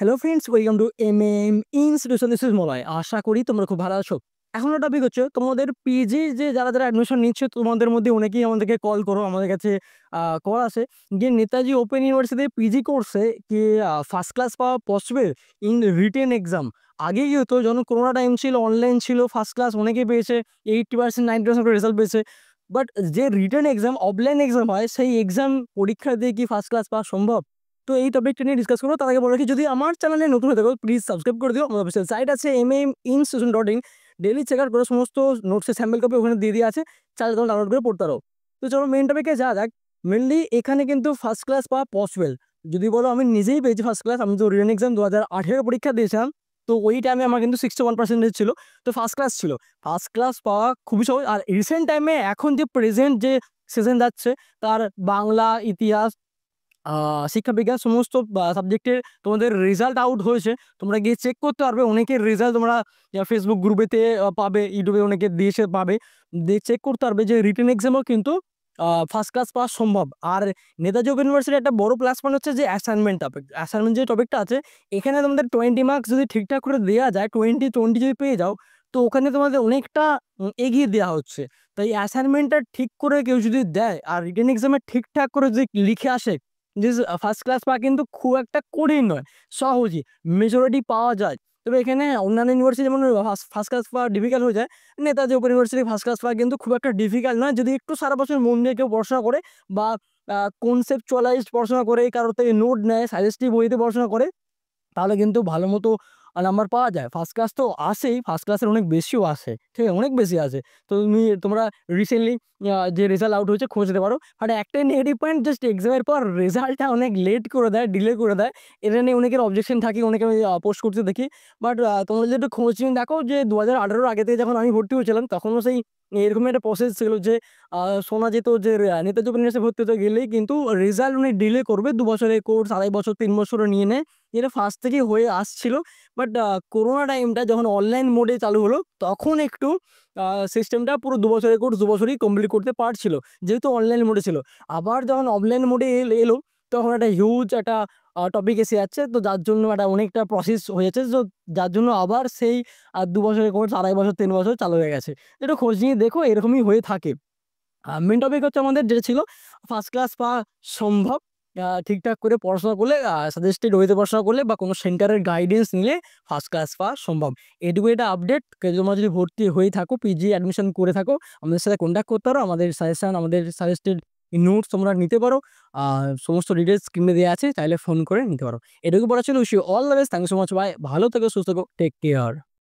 Hello friends, welcome to institution. This is Malay. আশা করি তোমরা খুব ভালো আছো। এখন টপিক হচ্ছে তোমাদের পিজি যে যারা অ্যাডমিশন নিচ্ছে, তোমাদের মধ্যে অনেকেই আমাদেরকে কল করো, আমাদের কাছে কল আসে যে নেতাজি ওপেন ইউনিভার্সিটিতে পিজি কোর্সে কি ফার্স্ট ক্লাস পাওয়া পসিবল ইন রিটেন এক্সাম। আগে কি হতো, যখন করোনা টাইম ছিল, অনলাইন ছিল, ফার্স্ট ক্লাস অনেকেই পেয়েছে, 80% 90% রেজাল্ট পেয়েছে। বাট যে রিটেন এক্সাম, অফলাইন এক্সাম হয়, সেই এক্সাম পরীক্ষা দিয়ে কি ফার্স্ট ক্লাস পাওয়া সম্ভব? তো এই টপিকটা নিয়ে ডিসকাস করবো। তার আগে বলে রাখি, যদি আমার চ্যানেলে নতুন হয়ে থাকো প্লিজ সাবস্ক্রাইব করে দিও। আমার অফিসিয়াল সাইট আছে insitution.in। ডেইলি চেক আউট করে সমস্ত নোটসের স্যাম্পল কপি ওখানে দিয়ে দেওয়া আছে, চাইলে তোমরা ডাউনলোড করে পড়তে পারো। তো চলো মেন টপিকে যা যাক। মেনলি এখানে কিন্তু ফার্স্ট ক্লাস পাওয়া পসিবল। যদি বলো আমি নিজেই পেয়েছি ফার্স্ট ক্লাস, আমি তো রিটেন এক্সাম 2018 পরীক্ষা দিয়েছিলাম। তো ওই টাইমে আমার কিন্তু 61% ছিল, তো ফার্স্ট ক্লাস ছিল। ফার্স্ট ক্লাস পাওয়া খুবই সহজ। আর রিসেন্ট টাইমে এখন যে প্রেজেন্ট যে সেশন যাচ্ছে, তার বাংলা, ইতিহাস, শিক্ষাবিজ্ঞান সমস্ত সাবজেক্টের তোমাদের রেজাল্ট আউট হয়েছে। তোমরা গিয়ে চেক করতে পারবে। অনেকের রেজাল্ট তোমরা ফেসবুক গ্রুপেতে পাবে, ইউটিউবে অনেকে দিয়েছে পাবে, দিয়ে চেক করতে পারবে যে রিটেন এক্সামেও কিন্তু ফার্স্ট ক্লাস পাওয়া সম্ভব। আর নেতাজি ওপেন ইউনিভার্সিটির একটা বড় প্লাস পয়েন্ট হচ্ছে যে অ্যাসাইনমেন্ট টপিক। অ্যাসাইনমেন্ট যে টপিকটা আছে, এখানে তোমাদের 20 মার্কস যদি ঠিকঠাক করে দেওয়া যায়, 20 যদি পেয়ে যাও, তো ওখানে তোমাদের অনেকটা এগিয়ে দেওয়া হচ্ছে। তাই অ্যাসাইনমেন্টটা ঠিক করে কেউ যদি দেয় আর রিটেন এক্সামে ঠিকঠাক করে যদি লিখে আসে, যে ফার্স্ট ক্লাস পাওয়া কিন্তু খুব একটা কঠিন নয়, সহজই মেজরিটি পাওয়া যায়। তবে এখানে অন্যান্য ইউনিভার্সিটি যেমন ফার্স্ট ক্লাস পাওয়া ডিফিকাল্ট হয়ে যায়, Netaji open university first class পাওয়া কিন্তু খুব একটা ডিফিকাল্ট নয়, যদি একটু সারা বছর মন দিয়ে কেউ পড়াশোনা করে বা কনসেপচুয়ালাইজড পড়াশোনা করে, কারোর থেকে নোট নেয়, সাজেস্টিভ বইতে পড়াশোনা করে, তাহলে কিন্তু ভালো মতো নাম্বার পাওয়া যায়। ফার্স্ট ক্লাস তো আসেই, ফার্স্ট ক্লাসের অনেক বেশিও আসে, ঠিক আছে, অনেক বেশি আসে। তো তোমরা রিসেন্টলি যে রেজাল্ট আউট হয়েছে খোঁজ দিতে পারো। আর একটাই নেগেটিভ পয়েন্ট, জাস্ট এক্সামের পর রেজাল্টটা অনেক লেট করে দেয়, ডিলে করে দেয়। এটা নিয়ে অনেকের অবজেকশন থাকে, অনেকে আমি পোস্ট করতে দেখি। বাট তোমরা যদি একটু খোঁজ নিয়ে দেখো, যে 2018 আগে থেকে যখন আমি ভর্তি হয়েছিলাম, তখনও সেই এরকম একটা প্রসেস ছিল যে শোনা যেত যে নেতাজি ওপেন ইউনিভার্সিটি ভর্তি হতে গেলেই কিন্তু রেজাল্ট উনি ডিলে করবে, 2 বছরের কোর্স, 2.5 বছর, 3 বছরও নিয়ে নেয়। এটা ফার্স্ট থেকেই হয়ে আসছিল। বাট করোনা টাইমটা যখন অনলাইন মোডে চালু হলো, তখন একটু সিস্টেমটা পুরো 2 বছরের কোর্স 2 বছরই কমপ্লিট করতে পারছিল, যেহেতু অনলাইন মোডে ছিল। আবার যখন অফলাইন মোডে এলো, তখন একটা হিউজ একটা টপিক এসে যাচ্ছে, তো যার জন্য একটা অনেকটা প্রসেস হয়ে যাচ্ছে। তো যার জন্য আবার সেই 2 বছরের কোর্স 2.5 বছর 3 বছর চালু হয়ে গেছে। একটু খোঁজ নিয়ে দেখো, এরকমই হয়ে থাকে। মেন টপিক হচ্ছে আমাদের যেটা ছিল, ফার্স্ট ক্লাস পাওয়া সম্ভব ঠিকঠাক করে পড়াশোনা করলে, সাজেস্টেড ওয়েতে পড়াশোনা করলে বা কোনো সেন্টারের গাইডেন্স নিলে ফার্স্ট ক্লাস পাওয়া সম্ভব। এটুকু এটা আপডেট। তোমরা যদি ভর্তি হয়ে থাকো, পিজি অ্যাডমিশন করে থাকো, আমাদের সাথে কন্ট্যাক্ট করতে পারো। আমাদের সাজেশন, আমাদের সাজেস্টেড নোটস তোমরা নিতে পারো। সমস্ত ডিটেলস স্ক্রিনে দেওয়া আছে, চাইলে ফোন করে নিতে পারো। এটুকু বলা ছিল। Wish you all the best. Thank you so much. Bye. ভালো থেকো, সুস্থ থেকো, টেক কেয়ার।